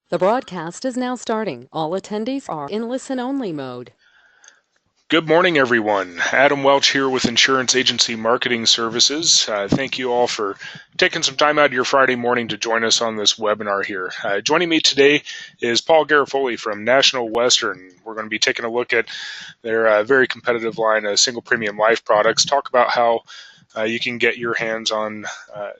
The broadcast is now starting. All attendees are in listen-only mode. Good morning, everyone. Adam Welch here with Insurance Agency Marketing Services. Thank you all for taking some time out of your Friday morning to join us on this webinar here. Joining me today is Paul Garofoli from National Western. We're going to be taking a look at their very competitive line of single premium life products, talk about how you can get your hands on a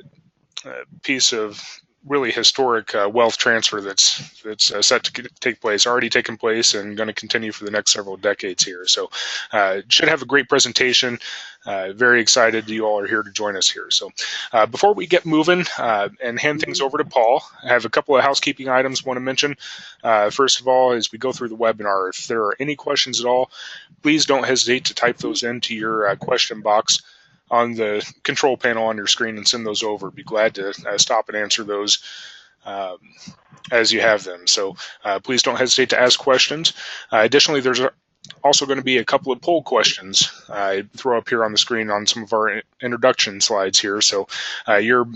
piece of really historic wealth transfer that's set to take place, already taken place, and going to continue for the next several decades here. So should have a great presentation. Very excited you all are here to join us here. So before we get moving and hand things over to Paul, I have a couple of housekeeping items I want to mention. First of all, as we go through the webinar, if there are any questions at all, please don't hesitate to type those into your question box on the control panel on your screen and send those over. Be glad to stop and answer those as you have them. So please don't hesitate to ask questions. Additionally, there's also going to be a couple of poll questions I throw up here on the screen on some of our introduction slides here. So your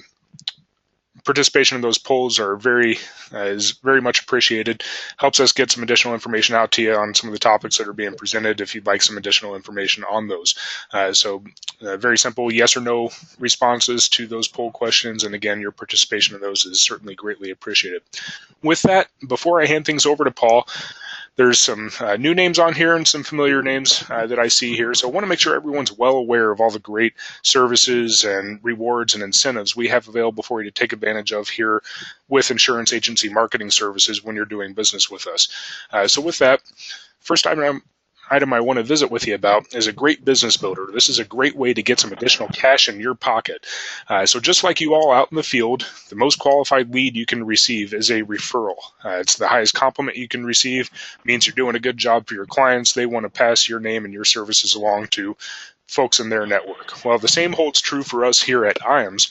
participation in those polls is very much appreciated. Helps us get some additional information out to you on some of the topics that are being presented if you'd like some additional information on those. So very simple yes or no responses to those poll questions, and again, your participation in those is certainly greatly appreciated. With that, before I hand things over to Paul, there's some new names on here and some familiar names that I see here. So I want to make sure everyone's well aware of all the great services and rewards and incentives we have available for you to take advantage of here with Insurance Agency Marketing Services when you're doing business with us. So with that, first item I want to visit with you about is a great business builder. This is a great way to get some additional cash in your pocket. So just like you all out in the field, the most qualified lead you can receive is a referral. It's the highest compliment you can receive. It means you're doing a good job for your clients. They want to pass your name and your services along to folks in their network. Well, the same holds true for us here at IAMS.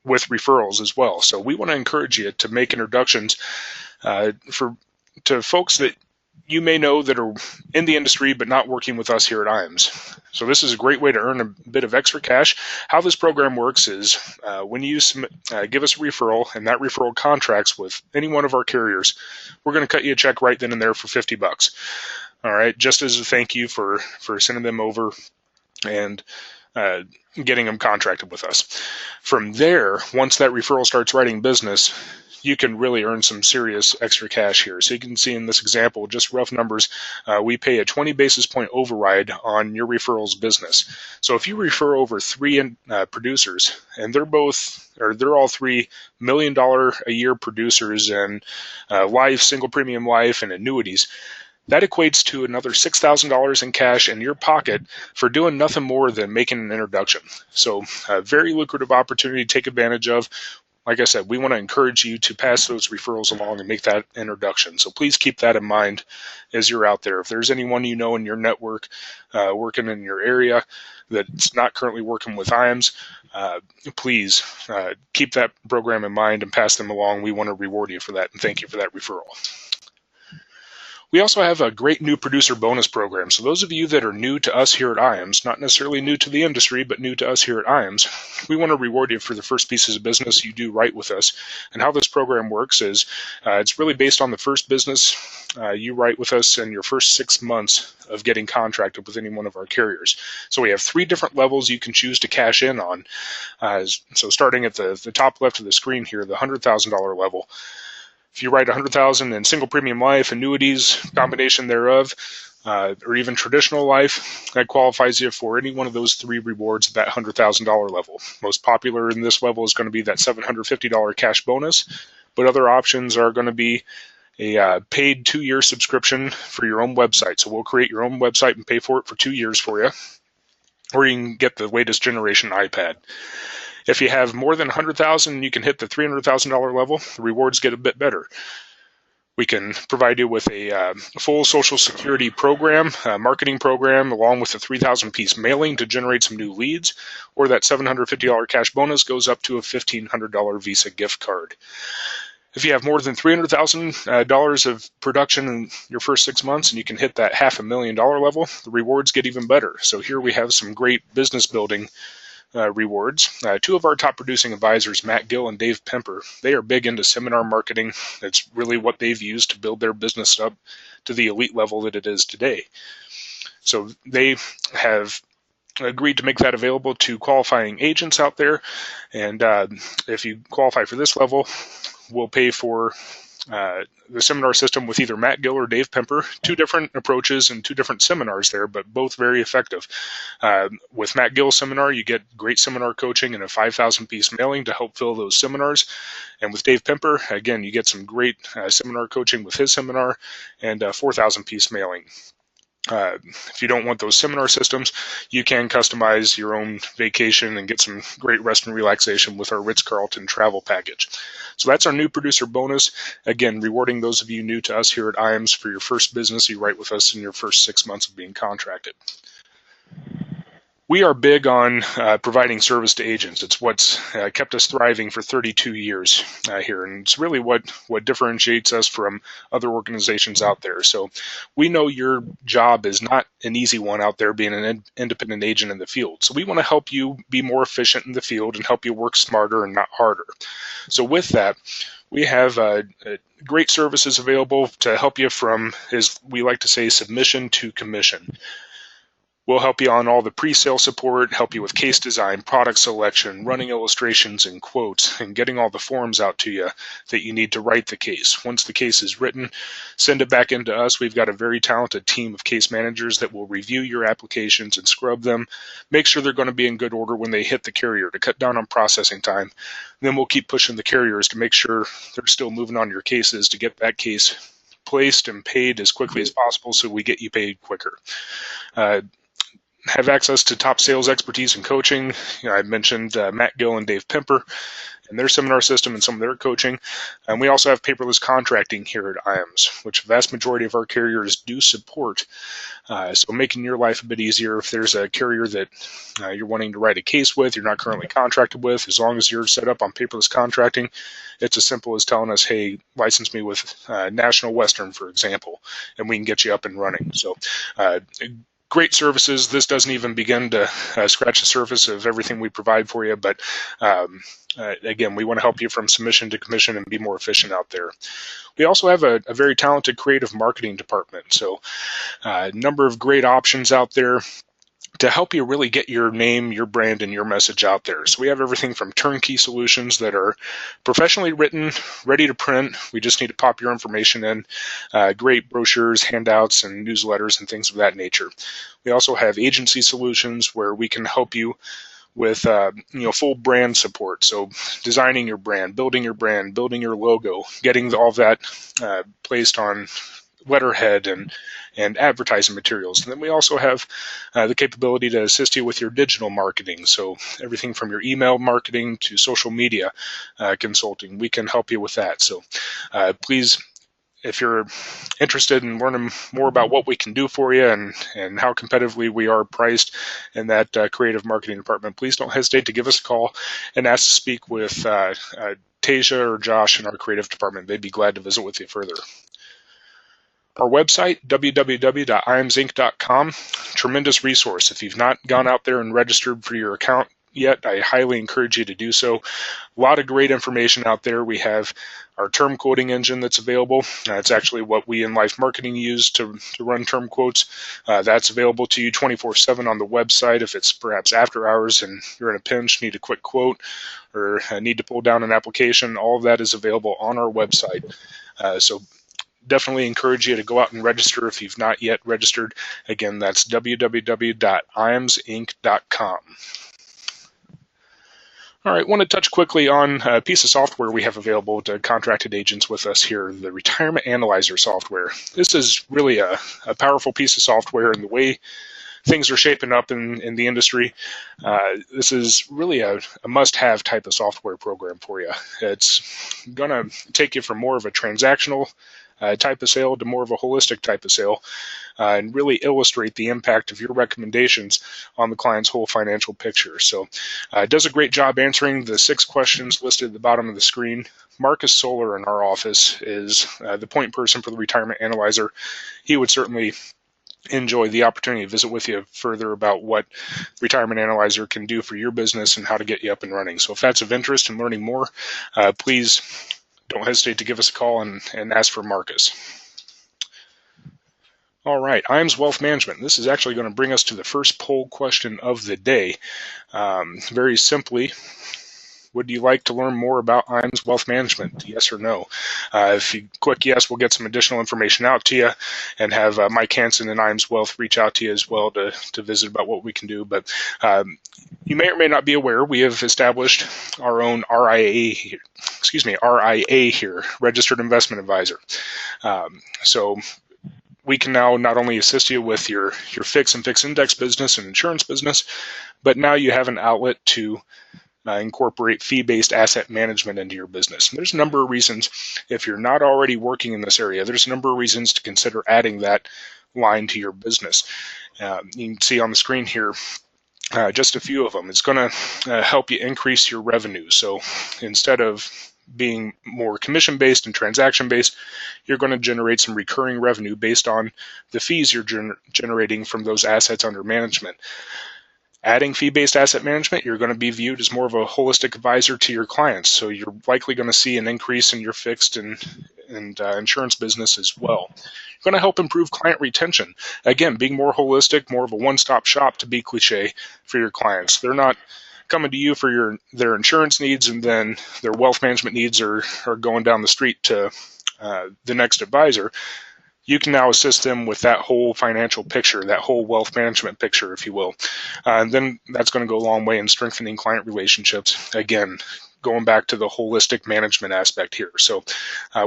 With referrals as well. So we want to encourage you to make introductions to folks that you may know that are in the industry but not working with us here at IAMS. So this is a great way to earn a bit of extra cash. How this program works is when you give us a referral and that referral contracts with any one of our carriers, we're going to cut you a check right then and there for $50. All right, just as a thank you for sending them over and getting them contracted with us. From there, once that referral starts writing business, you can really earn some serious extra cash here. So you can see in this example, just rough numbers, we pay a 20 basis point override on your referral's business. So if you refer over 3 producers, and they're all $3 million a year producers in life, single premium life, and annuities, that equates to another $6,000 in cash in your pocket for doing nothing more than making an introduction. So a very lucrative opportunity to take advantage of. Like I said, we want to encourage you to pass those referrals along and make that introduction. So please keep that in mind as you're out there. If there's anyone you know in your network working in your area that's not currently working with IAMS, please keep that program in mind and pass them along. We want to reward you for that and thank you for that referral. We also have a great new producer bonus program. So those of you that are new to us here at IAMS, not necessarily new to the industry, but new to us here at IAMS, we want to reward you for the first pieces of business you do right with us. And how this program works is it's really based on the first business you write with us in your first 6 months of getting contracted with any one of our carriers. So we have 3 different levels you can choose to cash in on. So starting at the top left of the screen here, the $100,000 level. If you write $100,000 in single premium life, annuities, combination thereof, or even traditional life, that qualifies you for any one of those 3 rewards at that $100,000 level. Most popular in this level is going to be that $750 cash bonus, but other options are going to be a paid 2-year subscription for your own website. So we'll create your own website and pay for it for 2 years for you, or you can get the latest generation iPad. If you have more than $100,000, you can hit the $300,000 level. The rewards get a bit better. We can provide you with a full Social Security program, marketing program, along with a 3,000-piece mailing to generate some new leads, or that $750 cash bonus goes up to a $1,500 Visa gift card. If you have more than $300,000 of production in your first 6 months and you can hit that $500,000 level, the rewards get even better. So here we have some great business building rewards. Two of our top producing advisors, Matt Gill and Dave Pemper, they are big into seminar marketing. It's really what they've used to build their business up to the elite level that it is today. So they have agreed to make that available to qualifying agents out there. And if you qualify for this level, we'll pay for the seminar system with either Matt Gill or Dave Pemper. Two different approaches and two different seminars there, but both very effective. With Matt Gill's seminar, you get great seminar coaching and a 5,000-piece mailing to help fill those seminars. And with Dave Pemper, again, you get some great seminar coaching with his seminar and a 4,000-piece mailing. If you don't want those seminar systems, you can customize your own vacation and get some great rest and relaxation with our Ritz-Carlton travel package. So that's our new producer bonus. Again, rewarding those of you new to us here at IAMS for your first business you write with us in your first 6 months of being contracted. We are big on providing service to agents. It's what's kept us thriving for 32 years here, and it's really what differentiates us from other organizations out there. So we know your job is not an easy one out there being an independent agent in the field. So we want to help you be more efficient in the field and help you work smarter and not harder. So with that, we have great services available to help you from, as we like to say, submission to commission. We'll help you on all the pre-sale support, help you with case design, product selection, running illustrations and quotes, and getting all the forms out to you that you need to write the case. Once the case is written, send it back into us. We've got a very talented team of case managers that will review your applications and scrub them, make sure they're going to be in good order when they hit the carrier to cut down on processing time. Then we'll keep pushing the carriers to make sure they're still moving on your cases to get that case placed and paid as quickly as possible so we get you paid quicker. Have access to top sales expertise and coaching. I mentioned Matt Gill and Dave Pemper and their seminar system and some of their coaching. And we also have paperless contracting here at IAMS, which the vast majority of our carriers do support. So making your life a bit easier. If there's a carrier that you're wanting to write a case with, you're not currently contracted with, as long as you're set up on paperless contracting, it's as simple as telling us, hey, license me with National Western, for example, and we can get you up and running. So great services. This doesn't even begin to scratch the surface of everything we provide for you, but again, we want to help you from submission to commission and be more efficient out there. We also have a very talented creative marketing department, so a number of great options out there to help you really get your name, your brand, and your message out there. So we have everything from turnkey solutions that are professionally written, ready to print. We just need to pop your information in. Great brochures, handouts, and newsletters and things of that nature. We also have agency solutions where we can help you with full brand support. So designing your brand, building your logo, getting all of that placed on letterhead and advertising materials. And then we also have the capability to assist you with your digital marketing. So everything from your email marketing to social media consulting, we can help you with that. So please, if you're interested in learning more about what we can do for you and how competitively we are priced in that creative marketing department, please don't hesitate to give us a call and ask to speak with Tasia or Josh in our creative department. They'd be glad to visit with you further. Our website, www.iamsinc.com, tremendous resource. If you've not gone out there and registered for your account yet, I highly encourage you to do so. A lot of great information out there. We have our term quoting engine that's available. It's actually what we in Life Marketing use to run term quotes. That's available to you 24/7 on the website. If it's perhaps after hours and you're in a pinch, need a quick quote, or need to pull down an application, all of that is available on our website. So definitely encourage you to go out and register if you've not yet registered. Again, that's www.iamsinc.com. All right, I want to touch quickly on a piece of software we have available to contracted agents with us here, the Retirement Analyzer software. This is really a powerful piece of software, and the way things are shaping up in the industry, this is really a must-have type of software program for you. It's going to take you from more of a transactional type of sale to more of a holistic type of sale, and really illustrate the impact of your recommendations on the client's whole financial picture. So it does a great job answering the 6 questions listed at the bottom of the screen. Marcus Solar in our office is the point person for the Retirement Analyzer. He would certainly enjoy the opportunity to visit with you further about what Retirement Analyzer can do for your business and how to get you up and running. So if that's of interest in learning more, please don't hesitate to give us a call and ask for Marcus. All right, IAMS Wealth Management. This is actually going to bring us to the first poll question of the day. Very simply, would you like to learn more about IAMS Wealth Management? Yes or no? If you click yes, we'll get some additional information out to you and have Mike Hansen and IAMS Wealth reach out to you as well to visit about what we can do. But you may or may not be aware, we have established our own RIA here, Registered Investment Advisor. So we can now not only assist you with your fixed and fixed index business and insurance business, but now you have an outlet to incorporate fee-based asset management into your business. And there's a number of reasons. If you're not already working in this area, there's a number of reasons to consider adding that line to your business. You can see on the screen here just a few of them. It's going to help you increase your revenue. So instead of being more commission-based and transaction-based, you're going to generate some recurring revenue based on the fees you're generating from those assets under management. Adding fee-based asset management, you're going to be viewed as more of a holistic advisor to your clients. So you're likely going to see an increase in your fixed and insurance business as well. You're going to help improve client retention. Again, being more holistic, more of a one-stop shop, to be cliche, for your clients. They're not coming to you for their insurance needs and then their wealth management needs are going down the street to the next advisor. You can now assist them with that whole financial picture, that whole wealth management picture, if you will. And then that's going to go a long way in strengthening client relationships. Again, going back to the holistic management aspect here. So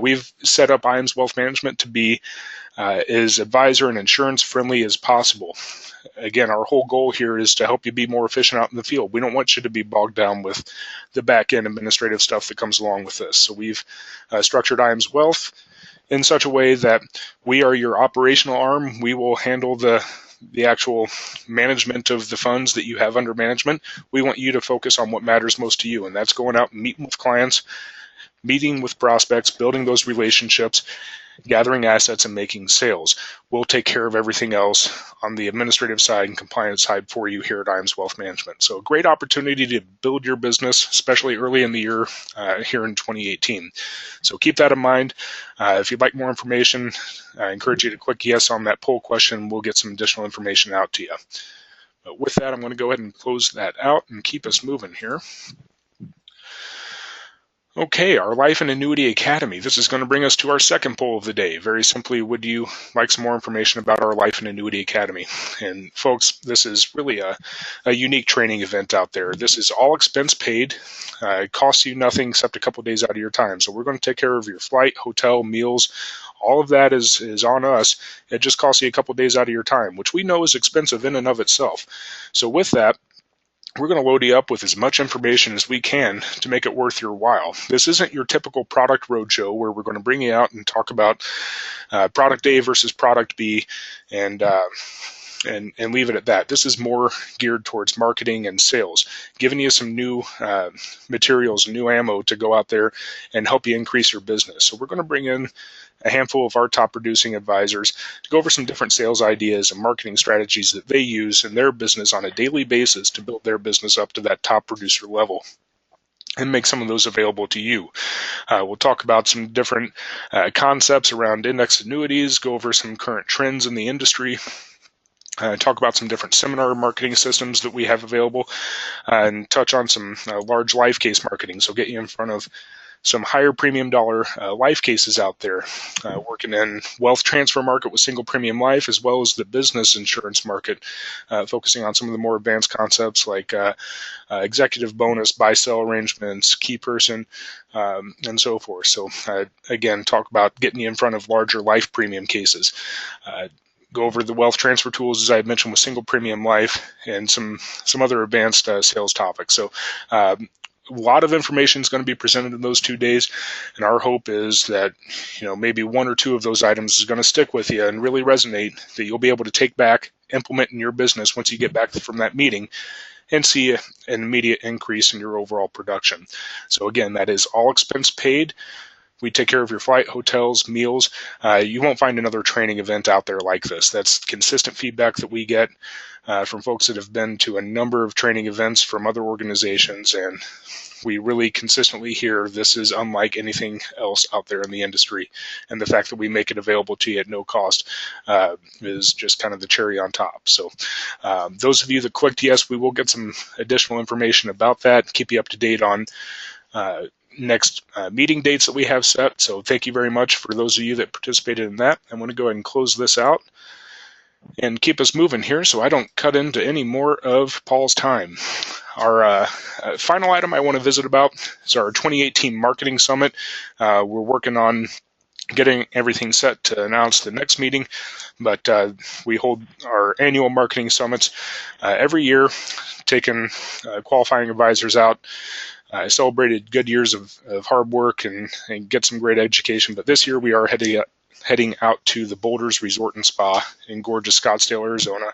we've set up IAMS Wealth Management to be as advisor and insurance friendly as possible. Again, our whole goal here is to help you be more efficient out in the field. We don't want you to be bogged down with the back end administrative stuff that comes along with this. So we've structured IAMS Wealth in such a way that we are your operational arm. We will handle the actual management of the funds that you have under management. We want you to focus on what matters most to you, and that's going out and meeting with clients, meeting with prospects, building those relationships, gathering assets, and making sales. We'll take care of everything else on the administrative side and compliance side for you here at IAMS Wealth Management. So a great opportunity to build your business, especially early in the year here in 2018. So keep that in mind. If you'd like more information, I encourage you to click yes on that poll question. We'll get some additional information out to you. But with that, I'm going to go ahead and close that out and keep us moving here. Okay, our Life and Annuity Academy. This is going to bring us to our second poll of the day. Very simply, would you like some more information about our Life and Annuity Academy? And folks, this is really a unique training event out there. This is all expense paid. It costs you nothing except a couple of days out of your time. So we're going to take care of your flight, hotel, meals. All of that is on us. It just costs you a couple of days out of your time, which we know is expensive in and of itself. So with that, we're going to load you up with as much information as we can to make it worth your while. This isn't your typical product roadshow where we're going to bring you out and talk about product A versus product B and leave it at that. This is more geared towards marketing and sales, giving you some new materials, new ammo to go out there and help you increase your business. So we're going to bring in a handful of our top producing advisors to go over some different sales ideas and marketing strategies that they use in their business on a daily basis to build their business up to that top producer level and make some of those available to you. We'll talk about some different concepts around indexed annuities, go over some current trends in the industry, talk about some different seminar marketing systems that we have available, and touch on some large life case marketing. So get you in front of some higher premium dollar life cases out there, working in wealth transfer market with single premium life, as well as the business insurance market, focusing on some of the more advanced concepts like executive bonus, buy-sell arrangements, key person, and so forth. So again, talk about getting you in front of larger life premium cases. Go over the wealth transfer tools, as I had mentioned, with single premium life and some other advanced sales topics. So a lot of information is going to be presented in those 2 days, and our hope is that maybe one or two of those items is going to stick with you and really resonate, that you'll be able to take back, implement in your business once you get back from that meeting, and see an immediate increase in your overall production. So again, that is all expense paid. We take care of your flight, hotels, meals. You won't find another training event out there like this. That's consistent feedback that we get from folks that have been to a number of training events from other organizations, and we really consistently hear this is unlike anything else out there in the industry. And the fact that we make it available to you at no cost is just kind of the cherry on top. So those of you that clicked yes, we will get some additional information about that, keep you up to date on next meeting dates that we have set. So thank you very much for those of you that participated in that. I'm going to go ahead and close this out and keep us moving here so I don't cut into any more of Paul's time. Our final item I want to visit about is our 2018 Marketing Summit. We're working on getting everything set to announce the next meeting, but we hold our annual marketing summits every year, taking qualifying advisors out. I celebrated good years of hard work and get some great education, but this year we are heading out to the Boulders Resort and Spa in gorgeous Scottsdale, Arizona,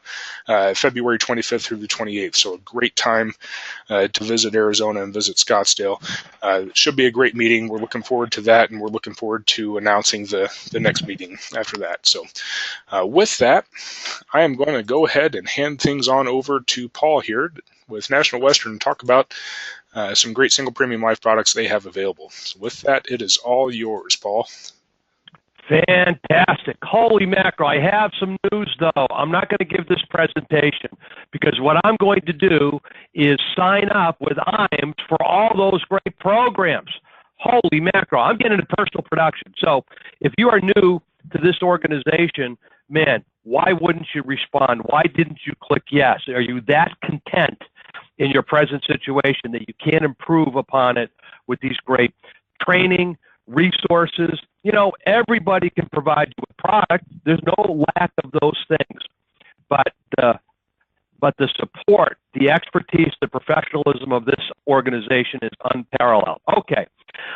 February 25th through the 28th. So a great time to visit Arizona and visit Scottsdale. It should be a great meeting. We're looking forward to that, and we're looking forward to announcing the next meeting after that. So with that, I am going to go ahead and hand things on over to Paul here with National Western and talk about some great single premium life products they have available. So with that, it is all yours, Paul. Fantastic. Holy mackerel. I have some news, though. I'm not going to give this presentation because what I'm going to do is sign up with IAMS for all those great programs. Holy mackerel. I'm getting into personal production. So if you are new to this organization, man, why wouldn't you respond? Why didn't you click yes? Are you that content in your present situation that you can't improve upon it with these great training, resources? You know, everybody can provide you with product. There's no lack of those things. But the support, the expertise, the professionalism of this organization is unparalleled. Okay,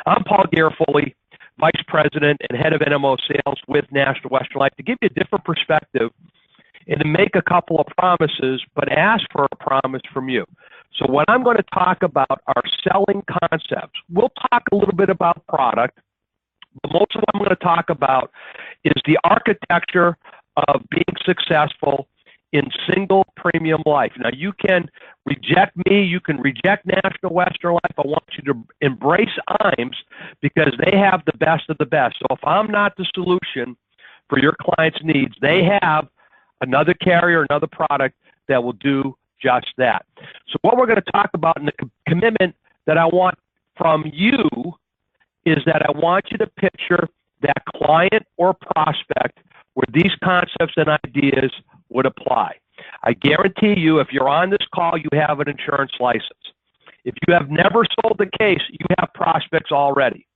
I'm Paul Garofoli, Vice President and Head of NMO Sales with National Western Life, to give you a different perspective and to make a couple of promises, but ask for a promise from you. So what I'm going to talk about are selling concepts. We'll talk a little bit about product, but most of what I'm going to talk about is the architecture of being successful in single premium life. Now, you can reject me. You can reject National Western Life. I want you to embrace IAMS because they have the best of the best. So if I'm not the solution for your client's needs, they have another carrier, another product that will do just that. So what we're going to talk about, and the commitment that I want from you, is that I want you to picture that client or prospect where these concepts and ideas would apply. I guarantee you, if you're on this call, you have an insurance license. If you have never sold the case, you have prospects already.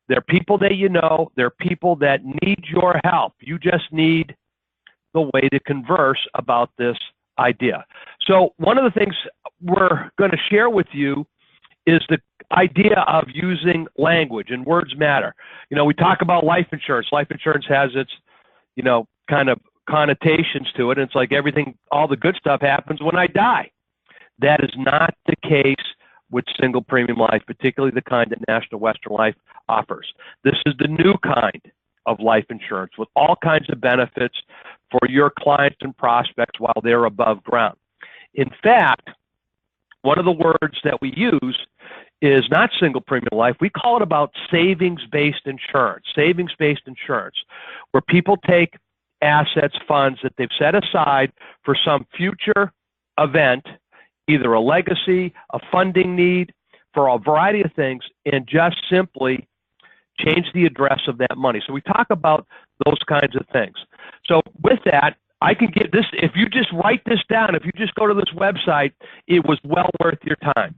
They're people that you know. They're people that need your help. You just need the way to converse about this idea. So one of the things we're going to share with you is the idea of using language, and words matter. You know, we talk about life insurance. Life insurance has its, you know, kind of connotations to it. And it's like everything, all the good stuff happens when I die. That is not the case with single premium life, particularly the kind that National Western Life offers. This is the new kind of life insurance with all kinds of benefits for your clients and prospects while they're above ground. In fact, one of the words that we use is not single premium life. We call it about savings-based insurance, where people take assets, funds that they've set aside for some future event, either a legacy, a funding need, for a variety of things, and just simply change the address of that money. So we talk about those kinds of things. So with that, I can get this, if you just write this down, if you just go to this website, it was well worth your time.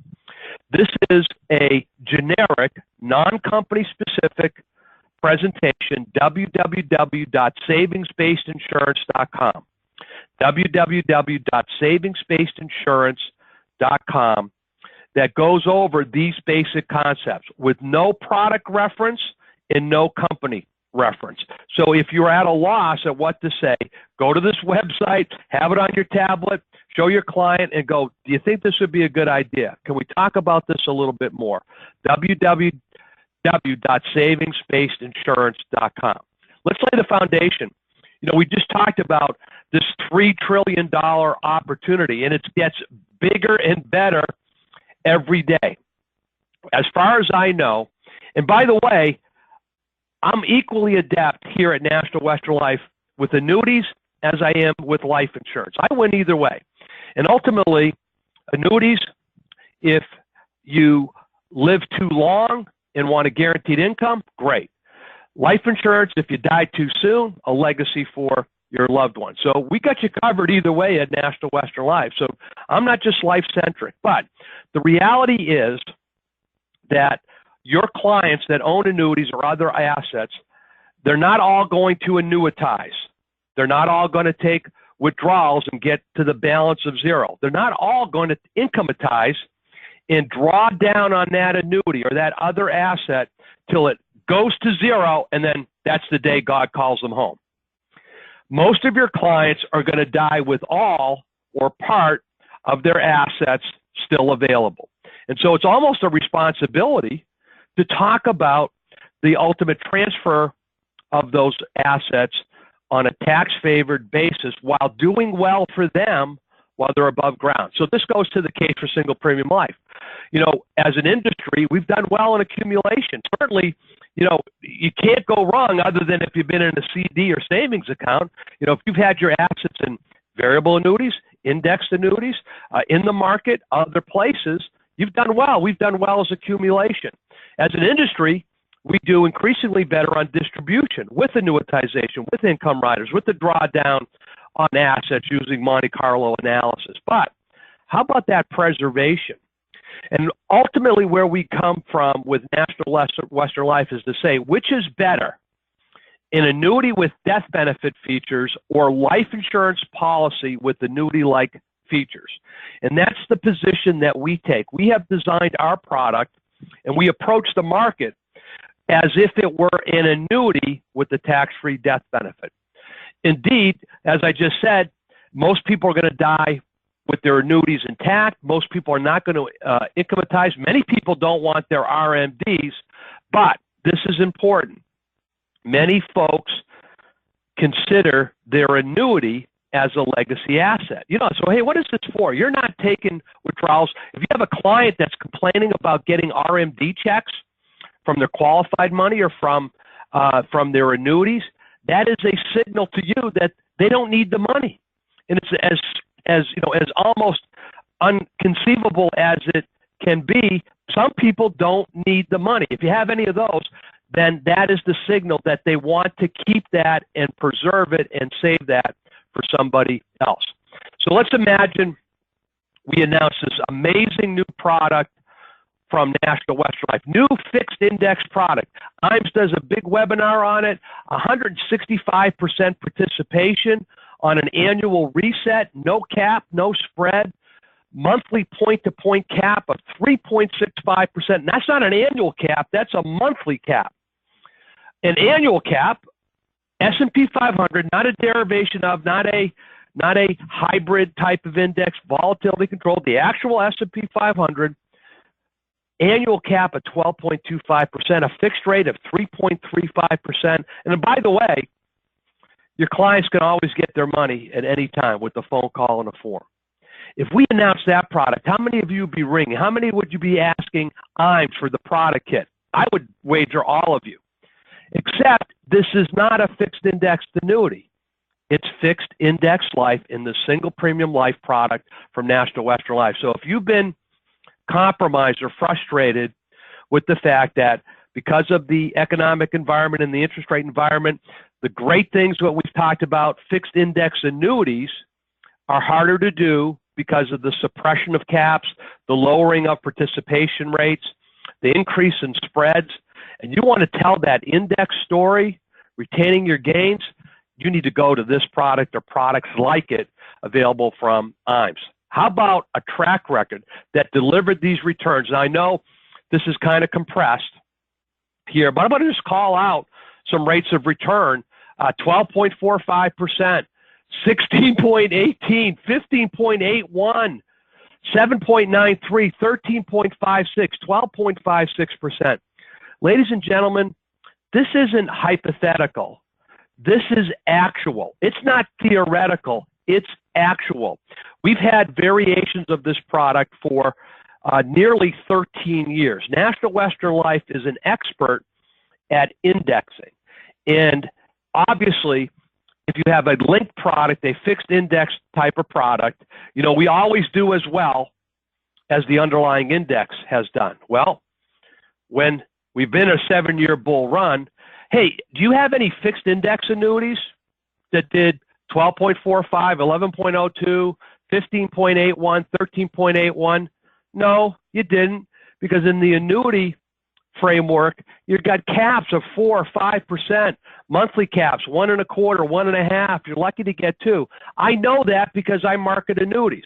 This is a generic, non-company specific presentation, www.savingsbasedinsurance.com, www.savingsbasedinsurance.com, that goes over these basic concepts with no product reference and no company reference. So if you're at a loss at what to say, go to this website, have it on your tablet, show your client, and go, do you think this would be a good idea? Can we talk about this a little bit more? www.savingsbasedinsurance.com. Let's lay the foundation. We just talked about this $3 trillion opportunity, and it gets bigger and better every day. As far as I know, and by the way, I'm equally adept here at National Western Life with annuities as I am with life insurance. I win either way. And ultimately, annuities, if you live too long and want a guaranteed income, great. Life insurance, if you die too soon, a legacy for your loved one. So we got you covered either way at National Western Life. So I'm not just life-centric, but the reality is that your clients that own annuities or other assets, they're not all going to annuitize. They're not all going to take withdrawals and get to the balance of zero. They're not all going to incometize and draw down on that annuity or that other asset till it goes to zero, and then that's the day God calls them home. Most of your clients are going to die with all or part of their assets still available. And so it's almost a responsibility to talk about the ultimate transfer of those assets on a tax-favored basis while doing well for them while they're above ground. So this goes to the case for single premium life. As an industry, we've done well in accumulation. Certainly, you can't go wrong other than if you've been in a CD or savings account. If you've had your assets in variable annuities, indexed annuities, in the market, other places, you've done well. We've done well as accumulation. As an industry, we do increasingly better on distribution with annuitization, with income riders, with the drawdown on assets using Monte Carlo analysis. But how about that preservation? And ultimately where we come from with National Western Life is to say, which is better, an annuity with death benefit features or life insurance policy with annuity-like features? And that's the position that we take. We have designed our product and we approach the market as if it were an annuity with the tax-free death benefit. Indeed, as I just said, most people are going to die with their annuities intact. Most people are not going to incometize. Many people don't want their RMDs, but this is important. Many folks consider their annuity as a legacy asset. So hey, what is this for? You're not taking withdrawals. If you have a client that's complaining about getting RMD checks from their qualified money or from their annuities, that is a signal to you that they don't need the money. And it's as almost unconceivable as it can be, some people don't need the money. If you have any of those, then that is the signal that they want to keep that and preserve it and save that for somebody else. So let's imagine we announce this amazing new product from National Western Life, new fixed index product. IAMS does a big webinar on it, 165% participation on an annual reset, no cap, no spread, monthly point-to-point cap of 3.65%. And that's not an annual cap, that's a monthly cap. An annual cap, S&P 500, not a derivation of, not a hybrid type of index, volatility controlled, the actual S&P 500, annual cap of 12.25%, a fixed rate of 3.35%. And by the way, your clients can always get their money at any time with a phone call and a form. If we announce that product, how many of you would be ringing? How many would you be asking IAMS for the product kit? I would wager all of you. Except this is not a fixed indexed annuity. It's fixed index life in the single premium life product from National Western Life. So if you've been compromised or frustrated with the fact that because of the economic environment and the interest rate environment, the great things what we've talked about, fixed index annuities, are harder to do because of the suppression of caps, the lowering of participation rates, the increase in spreads, and you want to tell that index story, retaining your gains, you need to go to this product or products like it available from IAMS. How about a track record that delivered these returns? Now, I know this is kind of compressed here, but I'm going to just call out some rates of return, 12.45%, 16.18, 15.81, 7.93, 13.56, 12.56%. Ladies and gentlemen, this isn't hypothetical. This is actual. It's not theoretical. It's actual. We've had variations of this product for nearly 13 years. National Western Life is an expert at indexing. And obviously, if you have a linked product, a fixed index type of product, you know, we always do as well as the underlying index has done. Well, when we've been a 7-year bull run, hey, do you have any fixed index annuities that did 12.45, 11.02, 15.81, 13.81? No, you didn't, because in the annuity framework, you've got caps of 4 or 5%, monthly caps, 1.25, 1.5. You're lucky to get 2. I know that because I market annuities.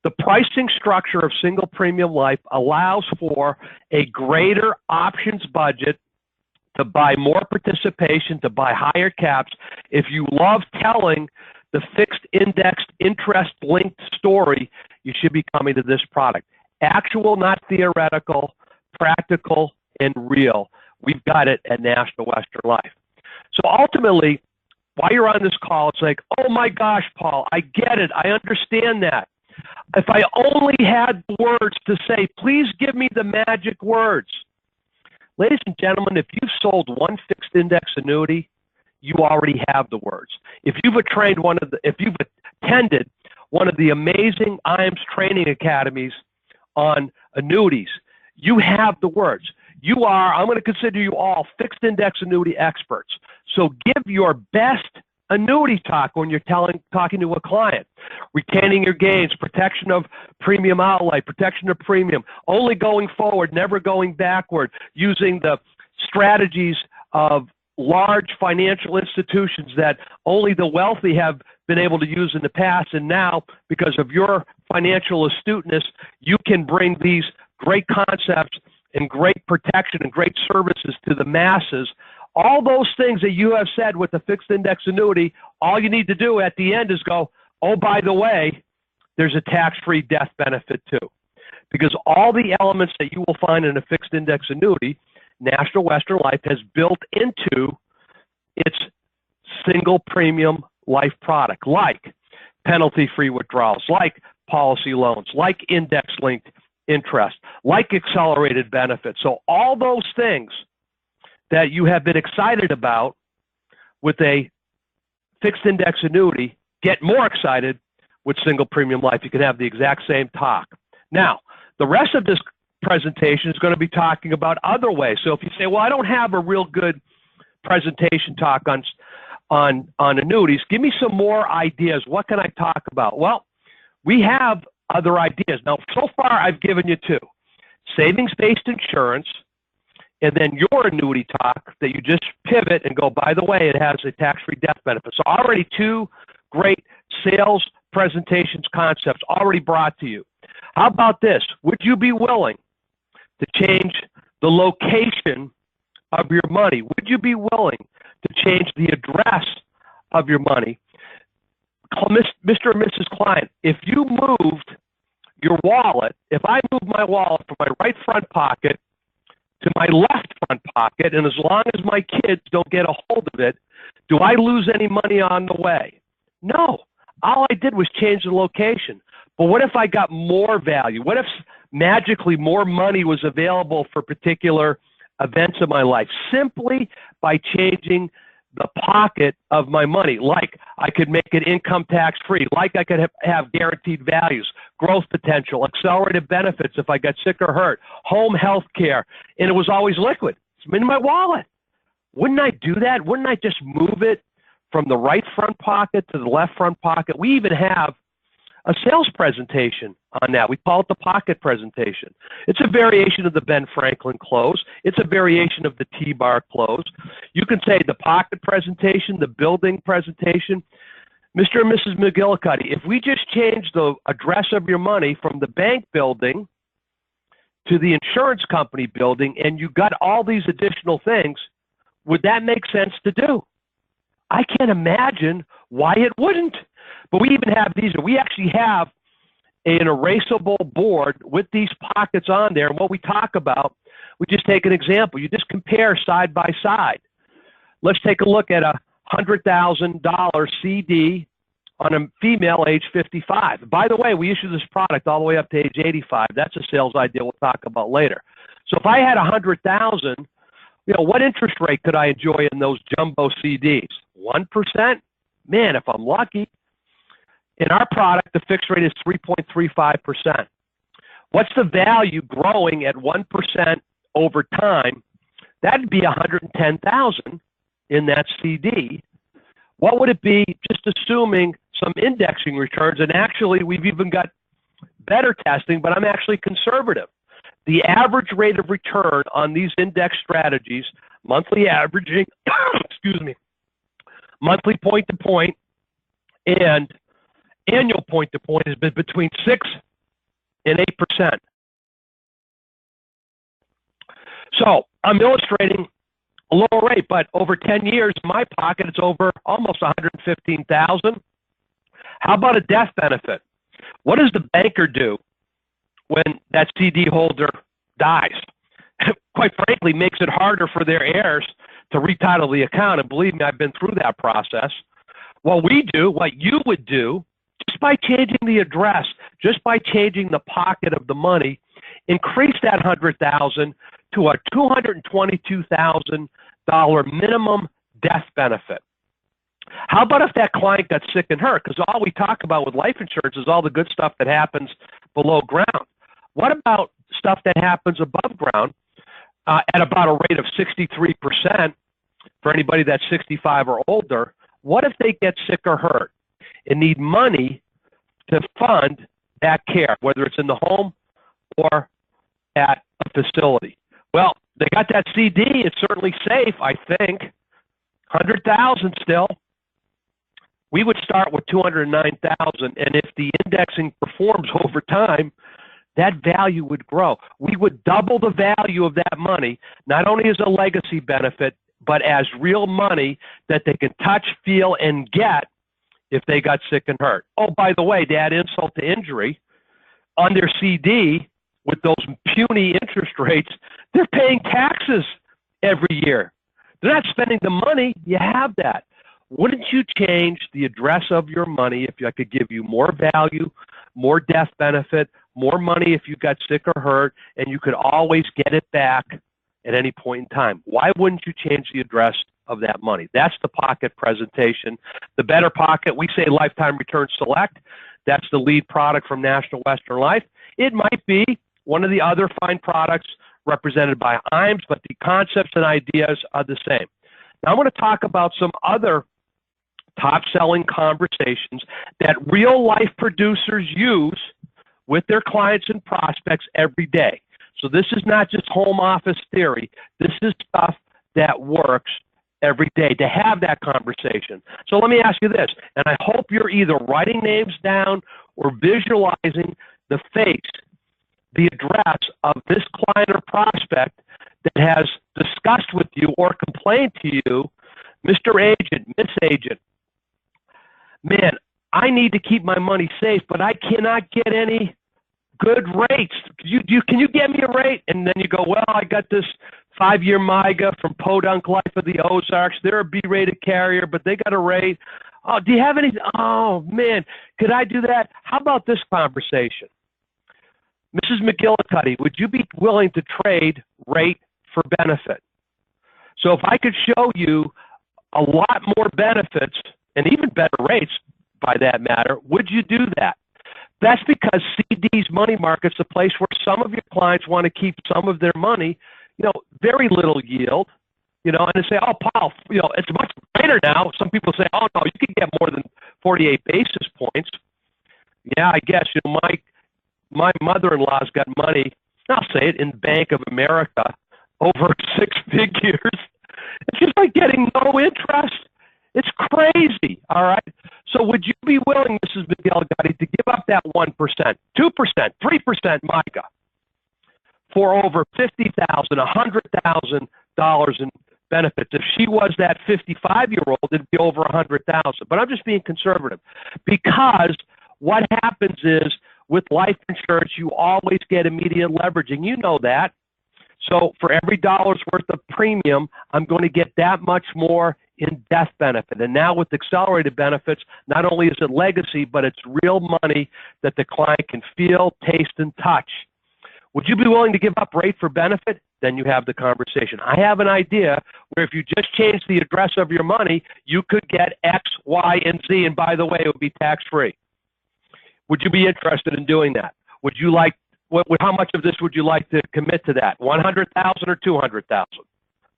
The pricing structure of single premium life allows for a greater options budget to buy more participation, to buy higher caps. If you love telling the fixed indexed interest linked story, you should be coming to this product. Actual, not theoretical, practical, and real. We've got it at National Western Life. So ultimately, while you're on this call, it's like, oh my gosh, Paul, I get it. I understand that. If I only had words to say, please give me the magic words. Ladies and gentlemen, if you've sold one fixed index annuity, you already have the words. If you've attended one of the amazing IAMS training academies on annuities, you have the words. You are, I'm going to consider you all fixed index annuity experts. So give your best annuity talk when you're talking to a client. Retaining your gains, protection of premium outlay, protection of premium, only going forward, never going backward, using the strategies of large financial institutions that only the wealthy have been able to use in the past. And now, because of your financial astuteness, you can bring these great concepts and great protection and great services to the masses. All those things that you have said with the fixed index annuity, all you need to do at the end is go, oh, by the way, there's a tax-free death benefit too. Because all the elements that you will find in a fixed index annuity, National Western Life has built into its single premium life product, like penalty-free withdrawals, like policy loans, like index-linked interest, like accelerated benefits. So all those things that you have been excited about with a fixed index annuity, get more excited with single premium life. You can have the exact same talk. Now, the rest of this presentation is going to be talking about other ways. So if you say, well, I don't have a real good presentation talk on annuities, give me some more ideas. What can I talk about? Well, we have other ideas. Now, so far, I've given you 2. Savings-based insurance, and then your annuity talk that you just pivot and go, by the way, it has a tax-free death benefit. So already 2 great sales presentations concepts already brought to you. How about this? Would you be willing to change the location of your money? Would you be willing to change the address of your money? Call Mr. and Mrs. Client. If you moved your wallet, if I moved my wallet from my right front pocket to my left front pocket, and as long as my kids don't get a hold of it, do I lose any money on the way? No. All I did was change the location. But what if I got more value? What if magically more money was available for particular events in my life simply by changing the pocket of my money? Like I could make it income tax free, like I could have guaranteed values, growth potential, accelerated benefits if I got sick or hurt, home health care, and it was always liquid. It's in my wallet. Wouldn't I do that? Wouldn't I just move it from the right front pocket to the left front pocket? We even have a sales presentation on that. We call it the pocket presentation. It's a variation of the Ben Franklin close. It's a variation of the T-bar close. You can say the pocket presentation, the building presentation. Mr. and Mrs. McGillicuddy, if we just change the address of your money from the bank building to the insurance company building and you got all these additional things, would that make sense to do? I can't imagine why it wouldn't. But we even have these. We actually have an erasable board with these pockets on there. And what we talk about, We just take an example. You just compare side by side. Let's take a look at a $100,000 CD on a female age 55. By the way, we issue this product all the way up to age 85. That's a sales idea we'll talk about later. So if I had 100,000, what interest rate could I enjoy in those jumbo CDs? 1%? Man, if I'm lucky. In our product, the fixed rate is 3.35%. What's the value growing at 1% over time? That'd be 110,000 in that CD. What would it be just assuming some indexing returns? And actually, we've even got better testing, but I'm actually conservative. The average rate of return on these index strategies, monthly averaging, excuse me, monthly point to point and annual point to point has been between 6 and 8%. So I'm illustrating a lower rate, but over 10 years, in my pocket, it's over almost 115,000. How about a death benefit? What does the banker do when that CD holder dies? Quite frankly, makes it harder for their heirs to retitle the account. And believe me, I've been through that process. What we do, what you would do, just by changing the address, just by changing the pocket of the money, increase that 100,000 to a $222,000 minimum death benefit. How about if that client got sick and hurt? Because all we talk about with life insurance is all the good stuff that happens below ground. What about stuff that happens above ground at about a rate of 63% for anybody that's 65 or older? What if they get sick or hurt and need money to fund that care, whether it's in the home or at a facility? Well, they got that CD. It's certainly safe, I think. 100,000 still. We would start with 209,000, and if the indexing performs over time, that value would grow. We would double the value of that money, not only as a legacy benefit, but as real money that they can touch, feel, and get if they got sick and hurt. Oh, by the way, to add insult to injury, on their CD, with those puny interest rates, they're paying taxes every year. They're not spending the money. You have that. Wouldn't you change the address of your money if I could give you more value, more death benefit, more money if you got sick or hurt, and you could always get it back at any point in time? Why wouldn't you change the address of that money? That's the pocket presentation. The better pocket, we say Lifetime Return Select. That's the lead product from National Western Life. It might be one of the other fine products represented by IAMS, but the concepts and ideas are the same. Now I'm going to talk about some other top-selling conversations that real-life producers use with their clients and prospects every day. So this is not just home office theory. This is stuff that works every day to have that conversation. So let me ask you this, and I hope you're either writing names down or visualizing the face, the address of this client or prospect that has discussed with you or complained to you, Mr. Agent, Miss Agent, man, I need to keep my money safe, but I cannot get any good rates. Can you get me a rate? And then you go, well, I got this 5-year MIGA from Podunk Life of the Ozarks. They're a B-rated carrier, but they got a rate. Oh, do you have any? Oh, man, could I do that? How about this conversation? Mrs. McGillicuddy, would you be willing to trade rate for benefit? So if I could show you a lot more benefits and even better rates, by that matter, would you do that? That's because CDs, money market's a place where some of your clients want to keep some of their money, very little yield, and they say, oh, Paul, it's much greater now. Some people say, oh, no, you can get more than 48 basis points. Yeah, I guess, my mother-in-law's got money, I'll say it, in Bank of America over 6 figures. It's just like getting no interest. It's crazy, all right? So would you be willing, Mrs. McGillicuddy, to give up that 1%, 2%, 3% MICA for over $50,000, $100,000 in benefits? If she was that 55-year-old, it'd be over $100,000. But I'm just being conservative because what happens is with life insurance, you always get immediate leveraging. You know that. So for every dollar's worth of premium, I'm going to get that much more in death benefit. And now with accelerated benefits, not only is it legacy, but it's real money that the client can feel, taste, and touch. Would you be willing to give up rate for benefit? Then you have the conversation. I have an idea where if you just change the address of your money, you could get X, Y, and Z. And by the way, it would be tax-free. Would you be interested in doing that? Would you like, how much of this would you like to commit to that? 100,000 or 200,000?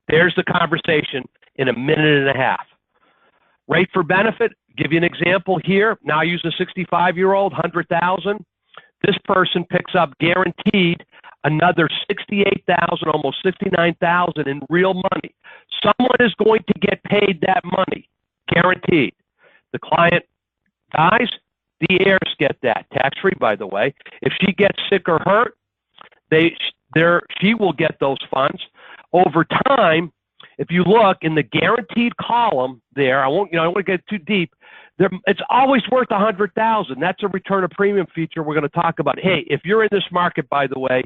There's the conversation in a minute and a half. Rate for benefit, give you an example here. Now I use a 65-year-old, 100,000. This person picks up guaranteed another 68,000, almost 69,000 in real money. Someone is going to get paid that money, guaranteed. The client dies, the heirs get that, tax-free, by the way. If she gets sick or hurt, she will get those funds. Over time, if you look in the guaranteed column there, I don't want to get too deep. It's always worth 100,000. That's a return of premium feature we're going to talk about. Hey, if you're in this market, by the way,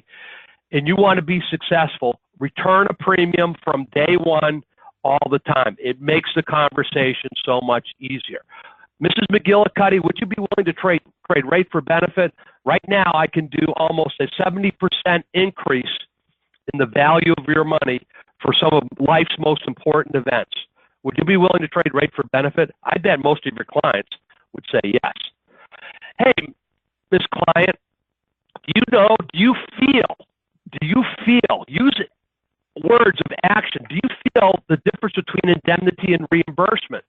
and you want to be successful, return a premium from day one all the time. It makes the conversation so much easier. Mrs. McGillicuddy, would you be willing to trade rate for benefit? Right now, I can do almost a 70% increase in the value of your money for some of life's most important events. Would you be willing to trade rate for benefit? I bet most of your clients would say yes. Hey, this client, do you feel, use words of action, do you feel the difference between indemnity and reimbursement?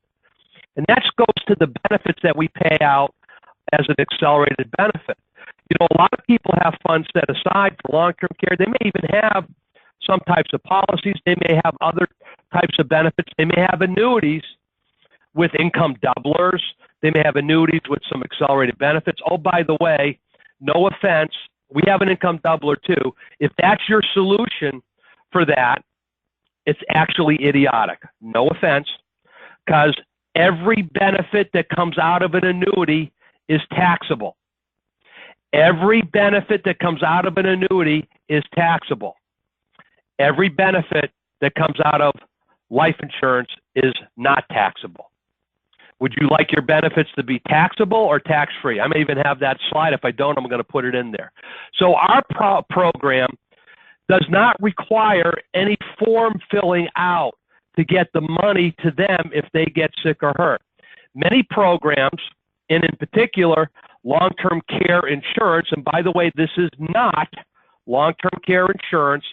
And that goes to the benefits that we pay out as an accelerated benefit. A lot of people have funds set aside for long-term care. They may even have some types of policies. They may have other types of benefits. They may have annuities with income doublers. They may have annuities with some accelerated benefits. Oh, by the way, no offense, we have an income doubler too. If that's your solution for that, it's actually idiotic. No offense, because every benefit that comes out of an annuity is taxable. Every benefit that comes out of an annuity is taxable. Every benefit that comes out of life insurance is not taxable. Would you like your benefits to be taxable or tax-free? I may even have that slide. If I don't, I'm going to put it in there. So our program does not require any form filling out to get the money to them if they get sick or hurt. Many programs, and in particular, long-term care insurance, and by the way, this is not long-term care insurance.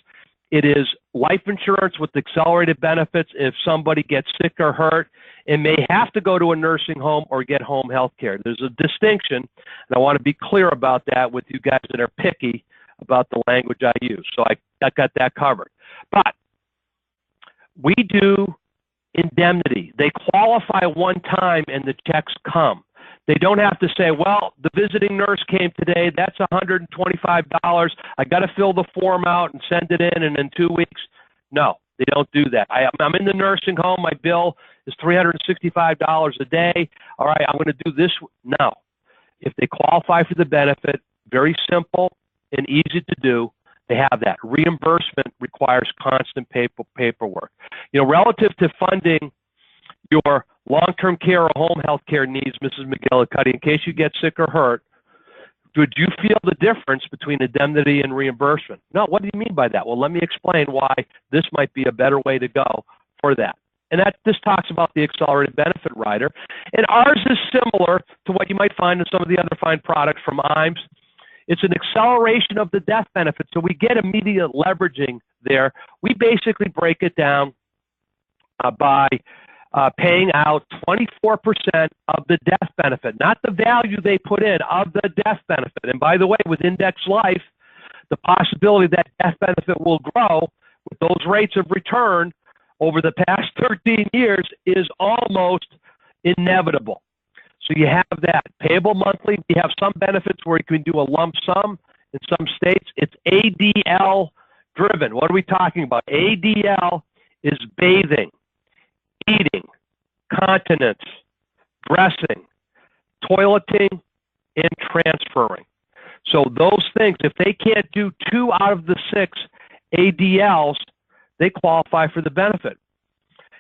It is life insurance with accelerated benefits if somebody gets sick or hurt and may have to go to a nursing home or get home health care. There's a distinction, and I want to be clear about that with you guys that are picky about the language I use. So I got that covered. But we do indemnity. They qualify one time and the checks come. They don't have to say, well, the visiting nurse came today, that's $125. I got to fill the form out and send it in 2 weeks. No, they don't do that. I'm in the nursing home, my bill is $365 a day. All right, I'm going to do this. No. If they qualify for the benefit, very simple and easy to do, they have that. Reimbursement requires constant paperwork. Relative to funding your long-term care or home health care needs, Mrs. McGillicuddy, in case you get sick or hurt, would you feel the difference between indemnity and reimbursement? No, what do you mean by that? Well, let me explain why this might be a better way to go for that. And this talks about the accelerated benefit rider. And ours is similar to what you might find in some of the other fine products from IAMS. It's an acceleration of the death benefit, so we get immediate leveraging there. We basically break it down by paying out 24% of the death benefit, not the value they put in, of the death benefit. And by the way, with index life, the possibility that death benefit will grow with those rates of return over the past 13 years is almost inevitable. So you have that payable monthly. We have some benefits where you can do a lump sum. In some states, it's ADL driven. What are we talking about? ADL is bathing, eating, continence, dressing, toileting, and transferring. So those things, if they can't do 2 out of the 6 ADLs, they qualify for the benefit.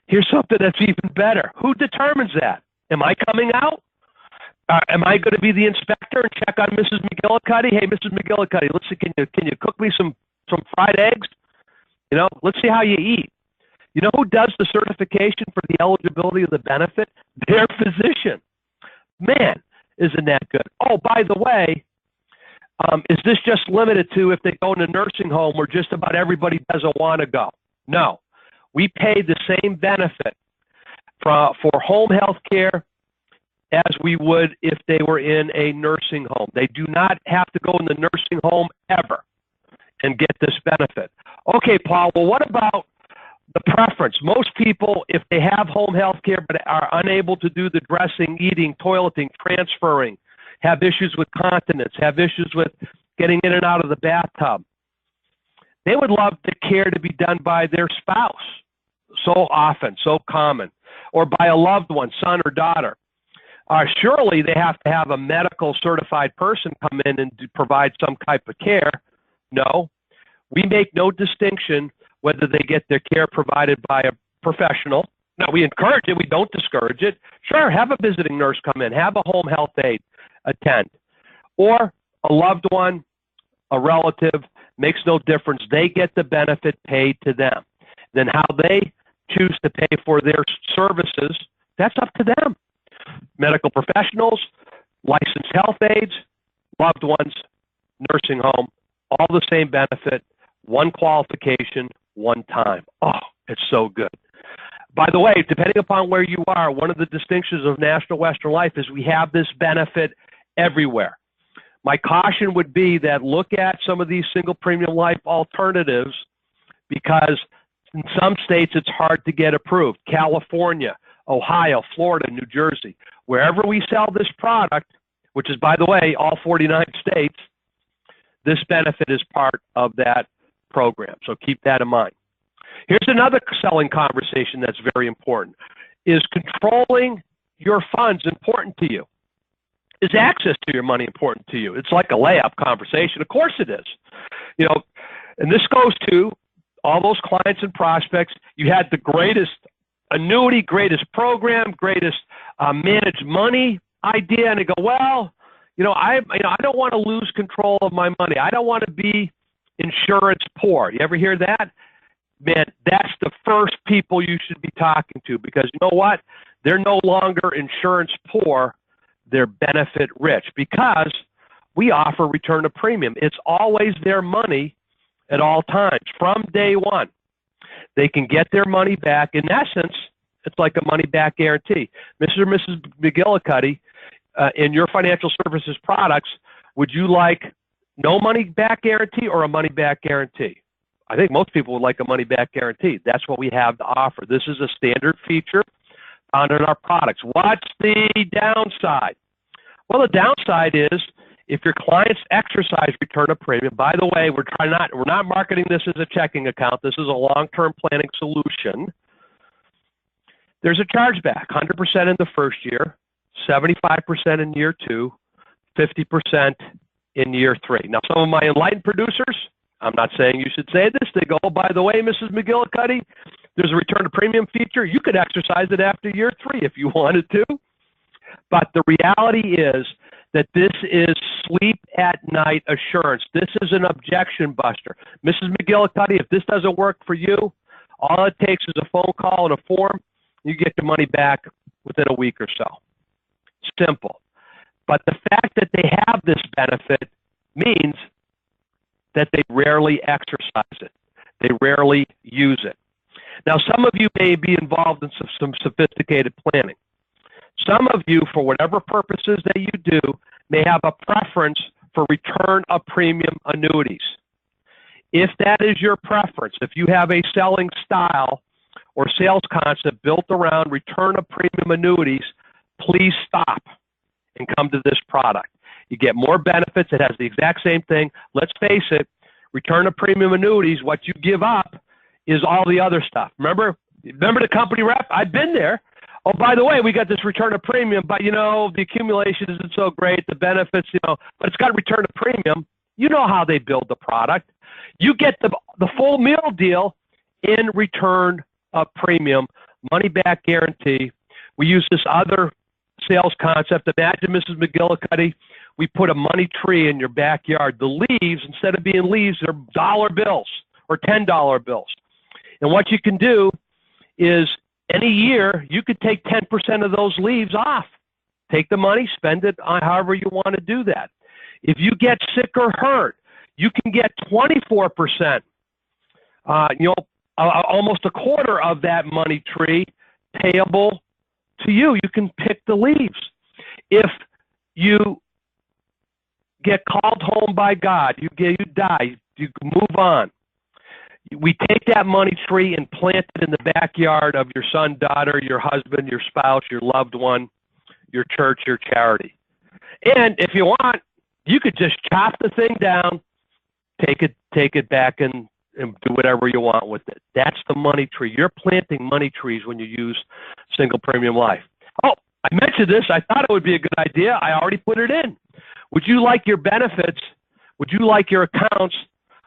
Here's something that's even better. Who determines that? Am I coming out? Am I going to be the inspector and check on Mrs. McGillicuddy? Hey, Mrs. McGillicuddy, let's see, can you cook me some fried eggs? You know, let's see how you eat. You know who does the certification for the eligibility of the benefit? Their physician. Man, isn't that good? Oh, by the way, is this just limited to if they go in a nursing home where just about everybody doesn't want to go? No. We pay the same benefit for home health care as we would if they were in a nursing home. They do not have to go in the nursing home ever and get this benefit. Okay, Paul, well, what about the preference? Most people, if they have home health care but are unable to do the dressing, eating, toileting, transferring, have issues with continence, have issues with getting in and out of the bathtub, they would love the care to be done by their spouse, so often, so common, or by a loved one, son or daughter. Surely they have to have a medical certified person come in and provide some type of care. No, we make no distinction whether they get their care provided by a professional. Now, we encourage it. We don't discourage it. Sure, have a visiting nurse come in. Have a home health aide attend. Or a loved one, a relative, makes no difference. They get the benefit paid to them. Then how they choose to pay for their services, that's up to them. Medical professionals, licensed health aides, loved ones, nursing home, all the same benefit, one qualification, one time. Oh, it's so good. By the way, depending upon where you are, one of the distinctions of National Western Life is we have this benefit everywhere. My caution would be that look at some of these single premium life alternatives because in some states it's hard to get approved. California, Ohio, Florida, New Jersey. Wherever we sell this product, which is, by the way, all 49 states, this benefit is part of that program. So keep that in mind. Here's another selling conversation that's very important. Is controlling your funds important to you? Is access to your money important to you? It's like a layup conversation. Of course it is. You know, and this goes to all those clients and prospects. You had the greatest annuity, greatest program, greatest managed money idea, and they go, well, I don't want to lose control of my money. I don't want to be insurance poor. You ever hear that? Man, that's the first people you should be talking to because you know what? They're no longer insurance poor. They're benefit rich because we offer return of premium. It's always their money at all times from day one. They can get their money back. In essence, it's like a money back guarantee. Mr. or Mrs. McGillicuddy, in your financial services products, would you like no money back guarantee or a money back guarantee? I think most people would like a money back guarantee. That's what we have to offer. This is a standard feature found in our products. What's the downside? Well, the downside is if your clients exercise return of premium, by the way, we're not marketing this as a checking account. This is a long-term planning solution. There's a chargeback, 100% in the first year, 75% in year 2, 50% in year 3. Now, some of my enlightened producers, I'm not saying you should say this, they go, oh, by the way, Mrs. McGillicuddy, there's a return of premium feature. You could exercise it after year 3 if you wanted to. But the reality is that this is sleep at night assurance. This is an objection buster. Mrs. McGillicuddy, if this doesn't work for you, all it takes is a phone call and a form. You get the money back within a week or so. Simple. But the fact that they have this benefit means that they rarely exercise it. They rarely use it. Now, some of you may be involved in some sophisticated planning. Some of you, for whatever purposes that you do, may have a preference for return of premium annuities. If that is your preference, if you have a selling style or sales concept built around return of premium annuities, please stop and come to this product. You get more benefits. It has the exact same thing. Let's face it, return of premium annuities, what you give up is all the other stuff. Remember the company rep? I've been there. Oh, by the way, we got this return of premium, but, the accumulation isn't so great, the benefits, but it's got return of premium. You know how they build the product. You get the full meal deal in return of premium, money back guarantee. We use this other sales concept. Imagine, Mrs. McGillicuddy, we put a money tree in your backyard. The leaves, instead of being leaves, they're dollar bills or $10 bills. And what you can do is any year, you could take 10% of those leaves off. Take the money, spend it on however you want to do that. If you get sick or hurt, you can get 24%, almost a quarter of that money tree payable to you. You can pick the leaves. If you get called home by God, you die, you move on. We take that money tree and plant it in the backyard of your son, daughter, your husband, your spouse, your loved one, your church, your charity. And if you want, you could just chop the thing down, take it back and do whatever you want with it. That's the money tree. You're planting money trees when you use single premium life. Oh, I mentioned this. I thought it would be a good idea. I already put it in. Would you like your benefits? Would you like your accounts?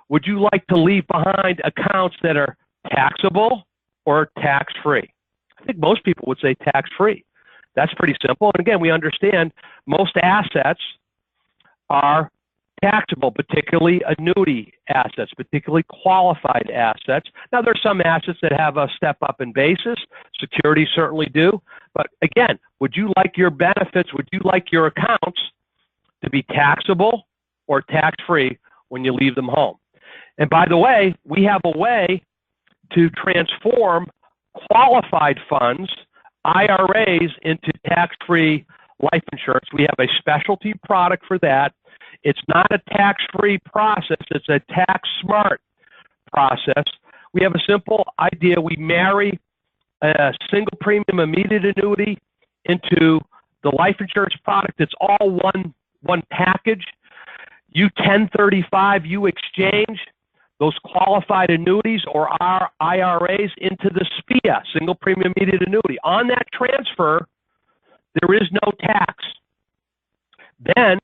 Would you like to leave behind accounts that are taxable or tax-free? I think most people would say tax-free. That's pretty simple. And again, we understand most assets are taxable, particularly annuity assets, particularly qualified assets. Now, there's some assets that have a step up in basis. Securities certainly do. But again, would you like your benefits, would you like your accounts to be taxable or tax-free when you leave them home? And by the way, we have a way to transform qualified funds, IRAs, into tax-free life insurance. We have a specialty product for that. It's not a tax-free process. It's a tax-smart process. We have a simple idea. We marry a single premium immediate annuity into the life insurance product. It's all one package. You 1035, you exchange those qualified annuities or our IRAs into the SPIA, single premium immediate annuity. On that transfer, there is no tax. Then,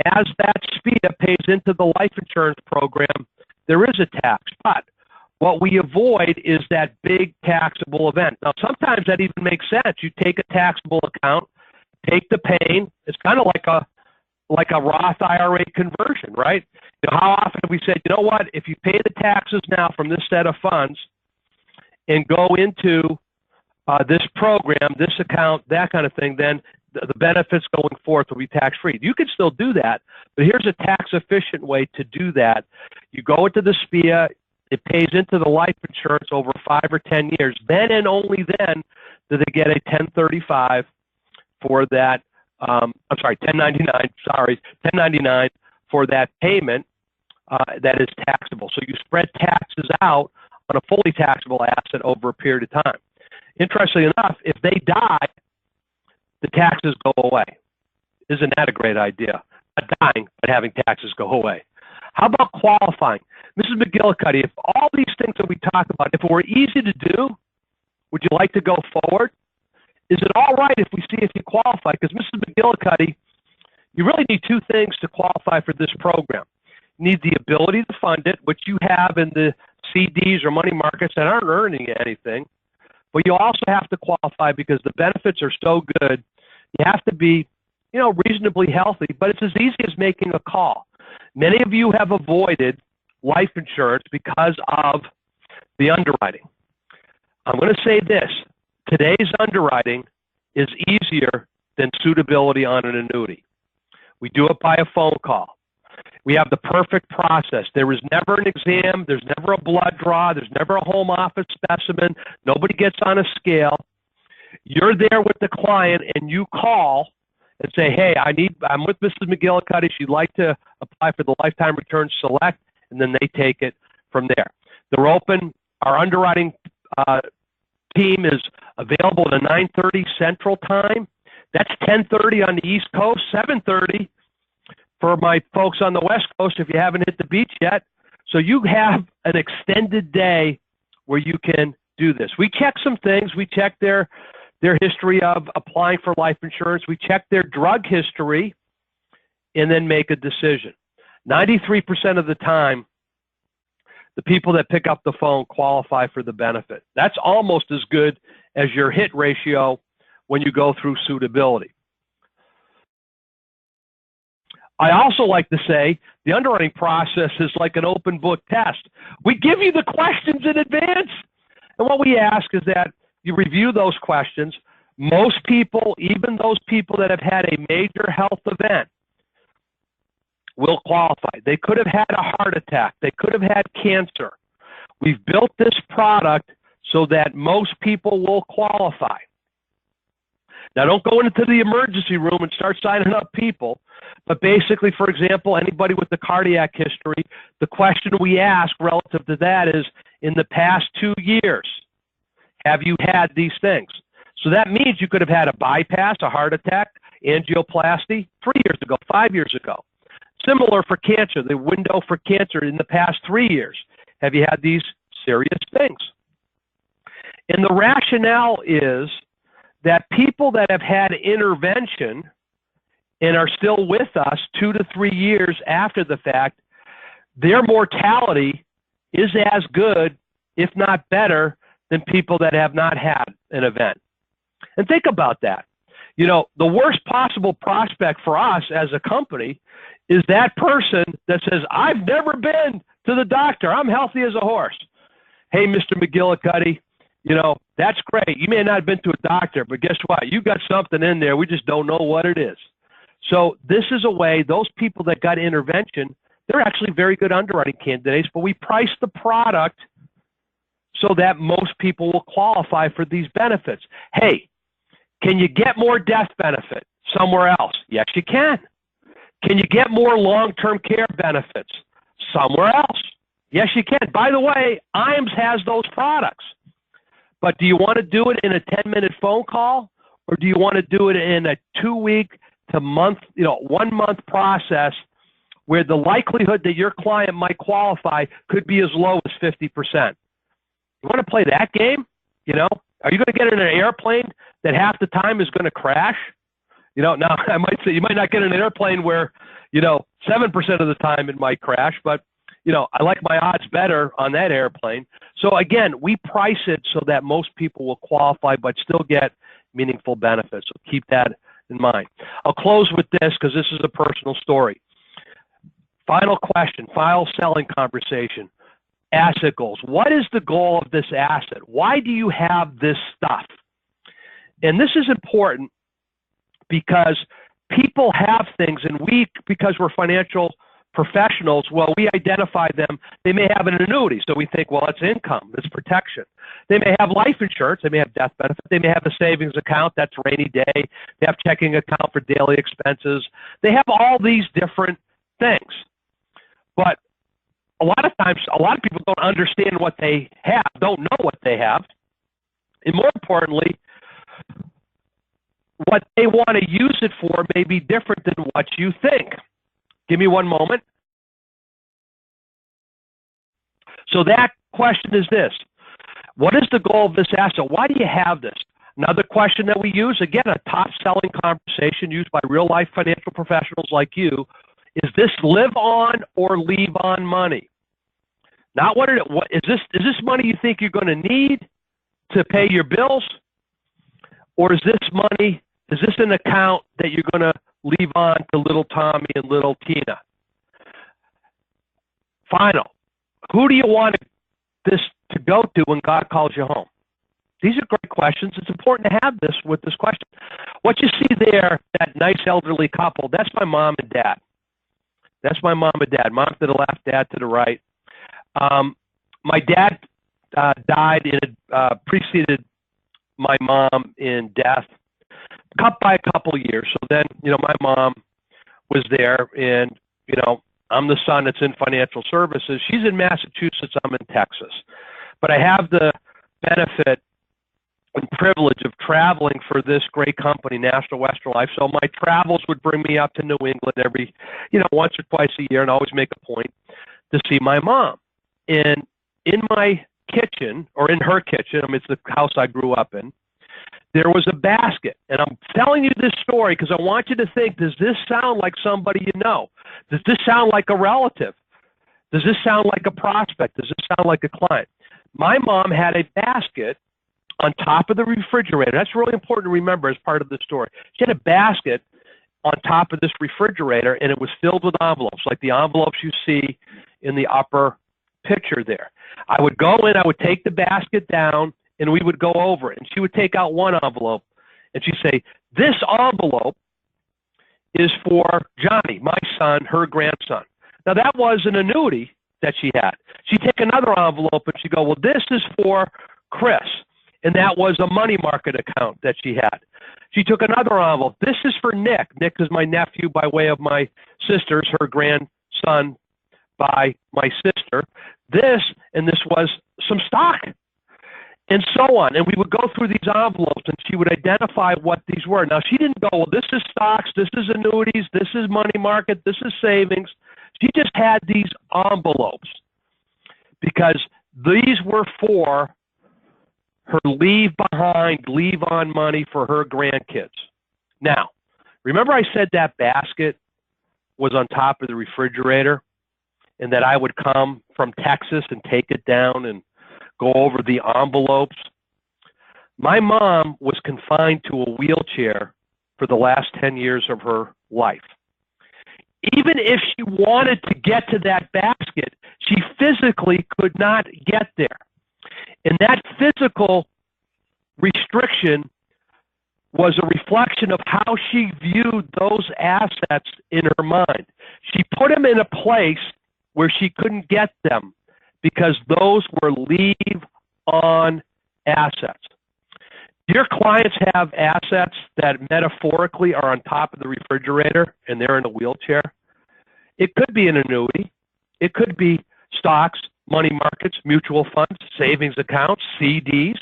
as that SPIA pays into the life insurance program, there is a tax. But what we avoid is that big taxable event. Now, sometimes that even makes sense. You take a taxable account, take the pain. It's kind of like a Roth IRA conversion, right? You know, how often have we said, you know what, if you pay the taxes now from this set of funds and go into this program, this account, that kind of thing, then the benefits going forth will be tax-free. You can still do that, but here's a tax-efficient way to do that. You go into the SPIA, it pays into the life insurance over 5 or 10 years. Then and only then do they get a 1035 for that. 1099 for that payment that is taxable. So you spread taxes out on a fully taxable asset over a period of time. Interestingly enough, if they die, the taxes go away. Isn't that a great idea? Not dying, but having taxes go away. How about qualifying? Mrs. McGillicuddy, if all these things that we talk about, if it were easy to do, would you like to go forward? Is it all right if we see if you qualify? Because Mrs. McGillicuddy, you really need two things to qualify for this program. You need the ability to fund it, which you have in the CDs or money markets that aren't earning anything. But you also have to qualify because the benefits are so good. You have to be, reasonably healthy, but it's as easy as making a call. Many of you have avoided life insurance because of the underwriting. I'm going to say this. Today's underwriting is easier than suitability on an annuity. We do it by a phone call. We have the perfect process. There is never an exam. There's never a blood draw. There's never a home office specimen. Nobody gets on a scale. You're there with the client, and you call and say, hey, I'm with Mrs. McGillicuddy. She'd like to apply for the Lifetime Return Select, and then they take it from there. They're open. Our underwriting team is available at 9:30 Central Time. That's 10:30 on the East Coast, 7:30 for my folks on the West Coast if you haven't hit the beach yet. So you have an extended day where you can do this. We check some things. We check their history of applying for life insurance. We check their drug history and then make a decision. 93% of the time, the people that pick up the phone qualify for the benefit. That's almost as good as your hit ratio when you go through suitability. I also like to say the underwriting process is like an open book test. We give you the questions in advance. And what we ask is that you review those questions. Most people, even those people that have had a major health event, will qualify. They could have had a heart attack. They could have had cancer. We've built this product so that most people will qualify. Now, don't go into the emergency room and start signing up people. But basically, for example, anybody with the cardiac history, the question we ask relative to that is, in the past 2 years, have you had these things? So that means you could have had a bypass, a heart attack, angioplasty 3 years ago, 5 years ago. Similar for cancer, the window for cancer in the past 3 years. Have you had these serious things? And the rationale is that people that have had intervention and are still with us 2 to 3 years after the fact, their mortality is as good, if not better, than people that have not had an event. And think about that. You know, the worst possible prospect for us as a company is that person that says, I've never been to the doctor. I'm healthy as a horse. Hey, Mr. McGillicuddy, you know, that's great. You may not have been to a doctor, but guess what? You got something in there. We just don't know what it is. So this is a way, those people that got intervention, they're actually very good underwriting candidates, but we price the product so that most people will qualify for these benefits. Hey, can you get more death benefit somewhere else? Yes, you can. Can you get more long-term care benefits somewhere else? Yes, you can. By the way, IAMS has those products. But do you want to do it in a 10-minute phone call, or do you want to do it in a 2-week to month, 1 month process where the likelihood that your client might qualify could be as low as 50%? You want to play that game? Are you going to get in an airplane that half the time is going to crash? Now I might say you might not get in an airplane where, 7% of the time it might crash, but I like my odds better on that airplane. So again, we price it so that most people will qualify but still get meaningful benefits. So keep that in mind. I'll close with this because this is a personal story. Final question, final selling conversation. Asset goals. What is the goal of this asset? Why do you have this stuff? And this is important because people have things, and we, because we're financial professionals, well, we identify them. They may have an annuity, so we think, well, that's income, that's protection. They may have life insurance, they may have death benefit, they may have a savings account, that's rainy day, they have checking account for daily expenses. They have all these different things. But a lot of times, a lot of people don't understand what they have, don't know what they have, and more importantly, what they want to use it for may be different than what you think. Give me one moment. So that question is this. What is the goal of this asset? Why do you have this? Another question that we use, again, a top-selling conversation used by real-life financial professionals like you, is this live on or leave on money? Not what is this money you think you're going to need to pay your bills? Or is this an account that you're going to leave on to little Tommy and little Tina? Final. Who do you want this to go to when God calls you home? These are great questions. It's important to have this with this question. What you see there, that nice elderly couple, that's my mom and dad. That's my mom and dad. Mom to the left, dad to the right. My dad died preceded my mom in death by a couple of years. So then, my mom was there, and, I'm the son that's in financial services. She's in Massachusetts. I'm in Texas. But I have the benefit and privilege of traveling for this great company, National Western Life. So my travels would bring me up to New England every, once or twice a year, and always make a point to see my mom. And in my kitchen, or in her kitchen, it's the house I grew up in, there was a basket. And I'm telling you this story because I want you to think, does this sound like somebody you know? Does this sound like a relative? Does this sound like a prospect? Does this sound like a client? My mom had a basket on top of the refrigerator. That's really important to remember as part of the story. She had a basket on top of this refrigerator, and it was filled with envelopes, like the envelopes you see in the upper picture there. I would go in, I would take the basket down, and we would go over it. And she would take out one envelope, and she'd say, this envelope is for Johnny, my son, her grandson. Now, that was an annuity that she had. She'd take another envelope, and she'd go, well, this is for Chris. And that was a money market account that she had. She took another envelope. This is for Nick. Nick is my nephew by way of my sister's, her grandson by my sister. This was some stock, and so on. And we would go through these envelopes, and she would identify what these were. Now, she didn't go, well, this is stocks, this is annuities, this is money market, this is savings. She just had these envelopes because these were for her leave behind, leave on money for her grandkids. Now, remember I said that basket was on top of the refrigerator and that I would come from Texas and take it down and go over the envelopes? My mom was confined to a wheelchair for the last 10 years of her life. Even if she wanted to get to that basket, she physically could not get there. And that physical restriction was a reflection of how she viewed those assets in her mind. She put them in a place where she couldn't get them because those were leave-on assets. Your clients have assets that metaphorically are on top of the refrigerator and they're in a wheelchair. It could be an annuity. It could be stocks, money markets, mutual funds, savings accounts, CDs.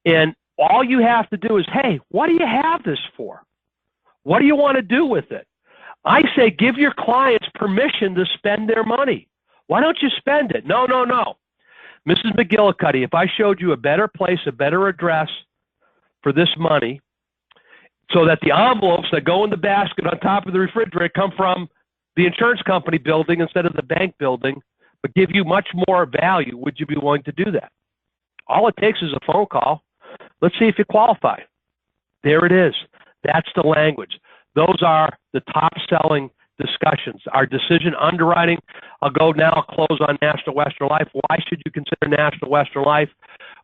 And all you have to do is, hey, what do you have this for? What do you want to do with it? I say give your clients permission to spend their money. Why don't you spend it? No. Mrs. McGillicuddy, if I showed you a better place, a better address for this money so that the envelopes that go in the basket on top of the refrigerator come from the insurance company building instead of the bank building, but give you much more value, would you be willing to do that? All it takes is a phone call. Let's see if you qualify. There it is. That's the language. Those are the top-selling discussions. Our decision underwriting, I'll go now, I'll close on National Western Life. Why should you consider National Western Life?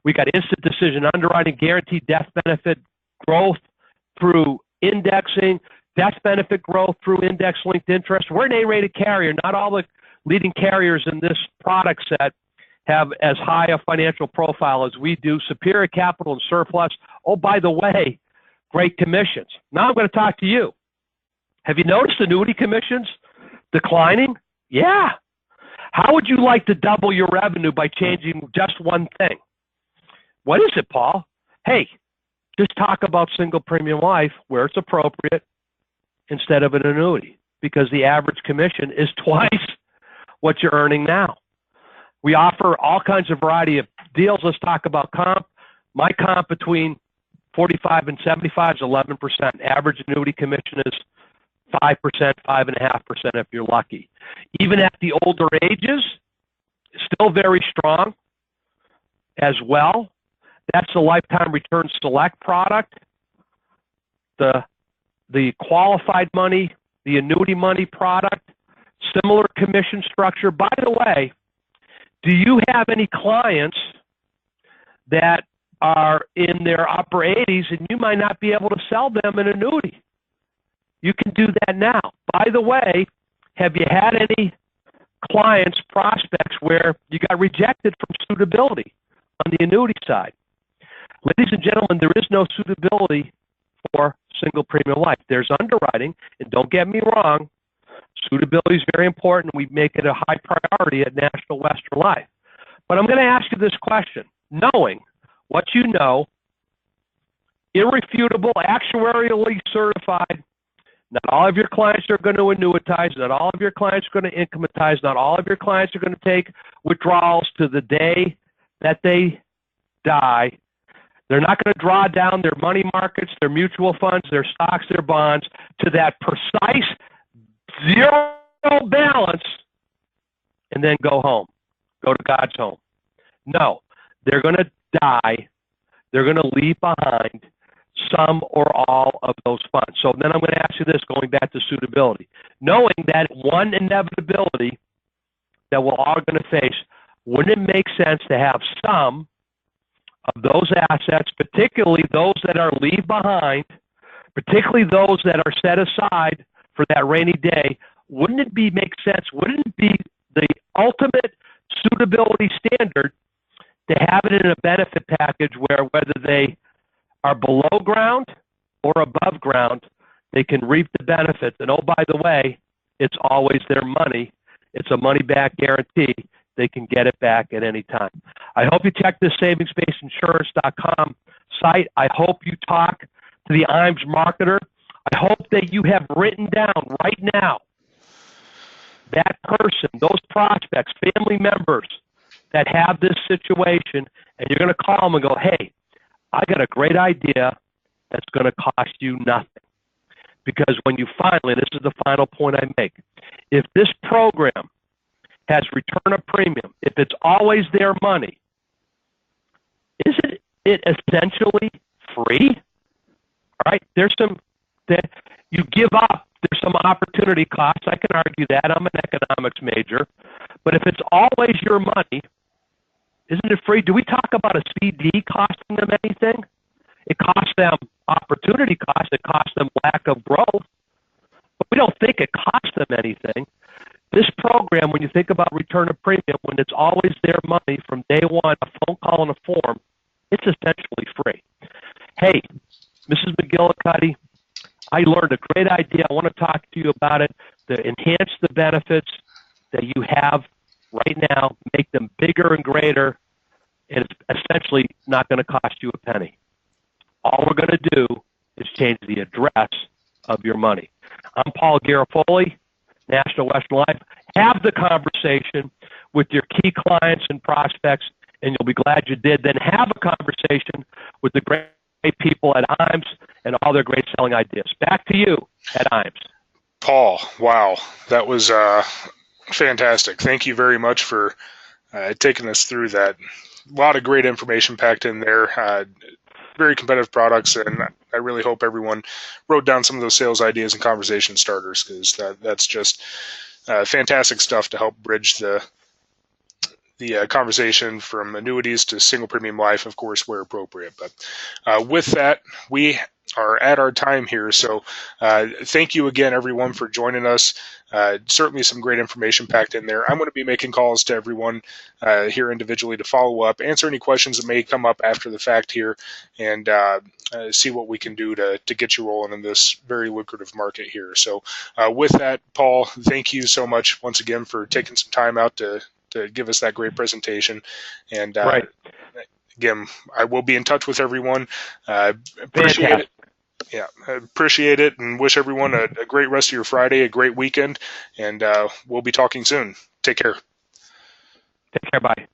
We got instant decision underwriting, guaranteed death benefit growth through indexing, death benefit growth through index-linked interest. We're an A-rated carrier. Not all the leading carriers in this product set have as high a financial profile as we do, superior capital and surplus. Oh, by the way, great commissions. Now I'm going to talk to you. Have you noticed annuity commissions declining? Yeah. How would you like to double your revenue by changing just one thing? What is it, Paul? Hey, just talk about single premium life where it's appropriate instead of an annuity, because the average commission is twice what you're earning now. We offer all kinds of variety of deals. Let's talk about comp. My comp between 45 and 75 is 11%. Average annuity commission is 5%, 5.5% if you're lucky. Even at the older ages, still very strong as well. That's the Lifetime Return Select product. The qualified money, the annuity money product, similar commission structure. By the way, do you have any clients that are in their upper 80s and you might not be able to sell them an annuity? You can do that now. By the way, have you had any clients, prospects, where you got rejected from suitability on the annuity side? Ladies and gentlemen, there is no suitability for single premium life. There's underwriting, and don't get me wrong, suitability is very important. We make it a high priority at National Western Life. But I'm going to ask you this question. Knowing what you know, irrefutable, actuarially certified, not all of your clients are going to annuitize, not all of your clients are going to incometize, not all of your clients are going to take withdrawals to the day that they die. They're not going to draw down their money markets, their mutual funds, their stocks, their bonds to that precise zero balance and then go home, go to God's home. No, they're going to die. They're going to leave behind some or all of those funds. So then I'm going to ask you this, going back to suitability. Knowing that one inevitability that we're all going to face, wouldn't it make sense to have some of those assets, particularly those that are leave behind, particularly those that are set aside for that rainy day, wouldn't it make sense, wouldn't it be the ultimate suitability standard to have it in a benefit package where whether they are below ground or above ground, they can reap the benefits? And oh, by the way, it's always their money. It's a money-back guarantee. They can get it back at any time. I hope you check the savingsbaseinsurance.com site. I hope you talk to the IAMS marketer. I hope that you have written down right now that person, those prospects, family members that have this situation, and you're going to call them and go, hey, I got a great idea that's going to cost you nothing. Because when you finally, this is the final point I make, if this program has return of premium, if it's always their money, isn't it essentially free? All right, there's some that you give up. There's some opportunity costs. I can argue that. I'm an economics major. But if it's always your money, isn't it free? Do we talk about a CD costing them anything? It costs them opportunity cost. It costs them lack of growth. But we don't think it costs them anything. This program, when you think about return of premium, when it's always their money from day one, a phone call and a form, it's essentially free. Hey, Mrs. McGillicuddy, I learned a great idea. I want to talk to you about it to enhance the benefits that you have right now, make them bigger and greater, and it's essentially not going to cost you a penny. All we're going to do is change the address of your money. I'm Paul Garofoli, National Western Life. Have the conversation with your key clients and prospects, and you'll be glad you did. Then have a conversation with the great people at IAMS and all their great selling ideas. Back to you at IAMS. Paul, wow, that was fantastic. Thank you very much for taking us through that. A lot of great information packed in there. Very competitive products, and I really hope everyone wrote down some of those sales ideas and conversation starters, because that's just fantastic stuff to help bridge the conversation from annuities to single premium life, of course, where appropriate. But with that, we are at our time here. So thank you again, everyone, for joining us. Certainly some great information packed in there. I'm going to be making calls to everyone here individually to follow up, answer any questions that may come up after the fact here, and see what we can do to get you rolling in this very lucrative market here. So with that, Paul, thank you so much once again for taking some time out to give us that great presentation. And again, I will be in touch with everyone. Appreciate it. Yeah, I appreciate it, and wish everyone a great rest of your Friday, a great weekend, and we'll be talking soon. Take care. Take care. Bye.